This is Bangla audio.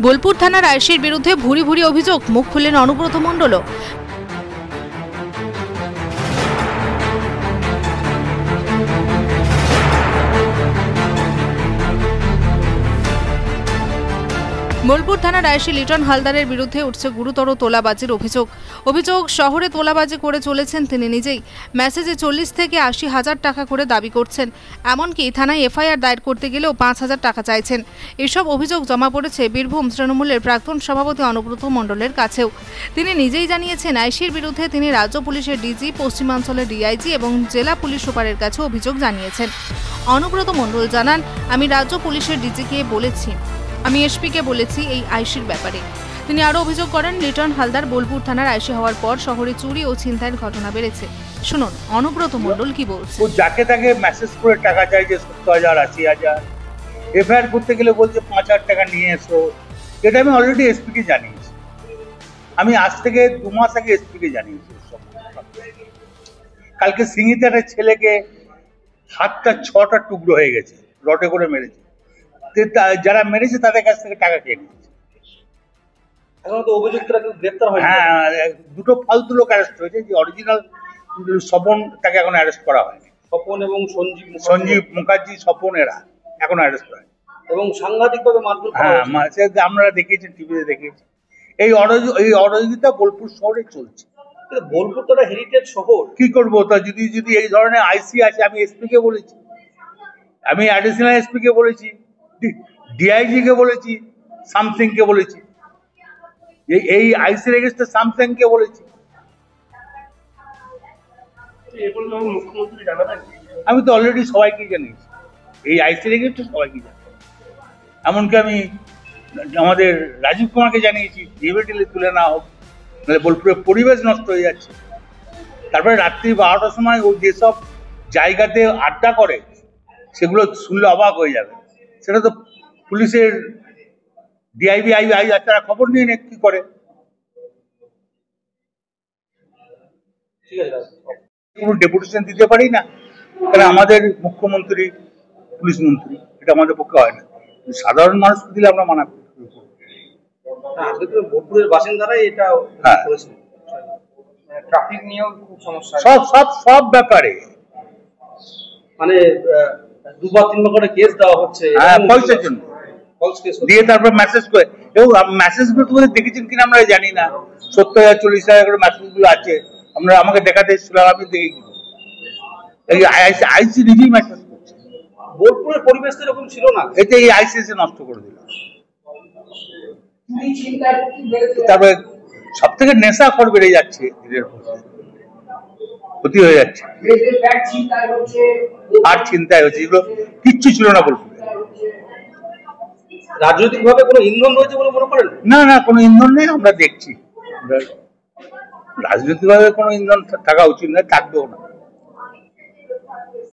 বোলপুর থানার আয়েশির বিরুদ্ধে ভুরি ভুরি অভিযোগ, মুখ খুললেন অনুব্রত মণ্ডলও। বোলপুর থানার আয়েশি লিটন হালদারের বিরুদ্ধে উঠছে গুরুতর তোলাবাজির অভিযোগ শহরে তোলাবাজি করে চলেছেন তিনি নিজেই। মেসেজে 40 থেকে 80 হাজার টাকা করে দাবি করছেন, এমনকি থানায় এফআইআর দায়ের করতে গেলেও 5,000 টাকা চাইছেন। এসব অভিযোগ জমা পড়েছে বীরভূম তৃণমূলের প্রাক্তন সভাপতি অনুব্রত মণ্ডলের কাছেও। তিনি নিজেই জানিয়েছেন, আয়েশির বিরুদ্ধে তিনি রাজ্য পুলিশের ডিজি, পশ্চিমাঞ্চলের ডিআইজি এবং জেলা পুলিশ সুপারের কাছে অভিযোগ জানিয়েছেন। অনুব্রত মণ্ডল জানান, আমি রাজ্য পুলিশের ডিজিকে বলেছি, আমি এসপিকে বলেছি এই আয়েশির ব্যাপারে। তিনি আরও অভিযোগ করেন, লিটন হালদার বোলপুর থানার আয়েশি হওয়ার পর শহরে চুরি ও ছিনতাইয়ের ঘটনা বেড়েছে। শুনুন অনুব্রত মণ্ডল কি বলছে। ও যাকে তাকে মেসেজ করে টাকা চাই যে 70,000 80,000, এফআইআর করতে গেলে বলছে 5,000 টাকা নিয়ে এসো। এটা আমি অলরেডি এসপিকে জানিয়েছি। আমি আজ থেকে 2 মাস আগে এসপিকে জানিয়েছি। কালকে সিঙ্গিতে একটা ছেলেকে হাতটা 6টা টুকরো হয়ে গেছে, রডে করে মেরেছে। যারা মেরেছে তাদের কাছ থেকে টাকা খেয়ে নিয়েছে। এখন তো অভিযুক্তরা কেউ গ্রেফতার হয়নি। হ্যাঁ, 2টো ফালতু লোক অ্যারেস্ট হয়েছে। যে অরিজিনাল স্বপন, তাকে এখন অ্যারেস্ট করা হয়নি। স্বপন এবং সঞ্জীব মুখার্জি, স্বপন, এরা এখন অ্যারেস্ট হয় এবং সাংঘাতিকভাবে মারধর করা হয়েছে। হ্যাঁ, আপনারা দেখিয়েছেন, টিভিতে দেখিয়েছেন। এই অরাজকতা বোলপুর শহরে চলছে। বোলপুর তো একটা হেরিটেজ শহর, কি করবো? তা যদি এই ধরনের আইসি আছে, আমি এসপি কে বলেছি, আমি অ্যাডিশনাল এসপি কে বলেছি, ডিআইজি কে বলেছি, সামসিং কে বলেছি, এই আইসির এগেইনস্টে সামসিং কে বলেছি। আমি তো অলরেডি সবাইকে জানিয়েছি, এই আইসির এগেইনস্টে সবাইকে জানিয়েছি। এমনকি আমি আমাদের রাজীব কুমারকে জানিয়েছি, ইমিডিয়েটলি তুলে না হোক, নাহলে বোলপুরের পরিবেশ নষ্ট হয়ে যাচ্ছে। তারপরে রাত্রি 12টার সময় ও যেসব জায়গাতে আড্ডা করে, সেগুলো শুনলে অবাক হয়ে যাবে। সেটা তো পুলিশের ডিআইবি আই তারা খবর নিয়ে নে কি করে। কোনো ডেপুটেশন দিতে পারি না, কারণ আমাদের মুখ্যমন্ত্রী, পুলিশ মন্ত্রী, এটা আমাদের পক্ষে হয় না। সাধারণ মানুষকে দিলে আমরা মানা করি। বোলপুরের বাসিন্দারাই এটা করেছে। ট্রাফিক নিয়েও খুব সমস্যা, সব ব্যাপারে মানে 2-3 করে কেস দেওয়া হচ্ছে পয়সার জন্য, দিয়ে তারপর মেসেজ করে। এবং মেসেজগুলো তোমাদের দেখেছেন কিনা আমরা জানি না। 70,000 40,000 করে মেসেজগুলো আছে, আমরা আমাকে দেখাতে এসেছিলাম, আমি দেখে আইসি নিজেই মেসেজ করছে। বোলপুরের পরিবেশ তো এরকম ছিল না, এটা এই আইসিএসএ নষ্ট করে দিল। তারপরে সব থেকে নেশাখোর বেড়ে যাচ্ছে, ক্ষতি হয়ে যাচ্ছে, আর চিন্তায় হচ্ছে, এগুলো কিচ্ছু ছিল না বোলপুরে। রাজনৈতিক ভাবে কোনো ইন্ধন রয়েছে বলে মনে করেন? না, কোনো ইন্ধন নেই। আমরা দেখছি রাজনৈতিক ভাবে কোনো ইন্ধন থাকা উচিত নয়, থাকবেও না।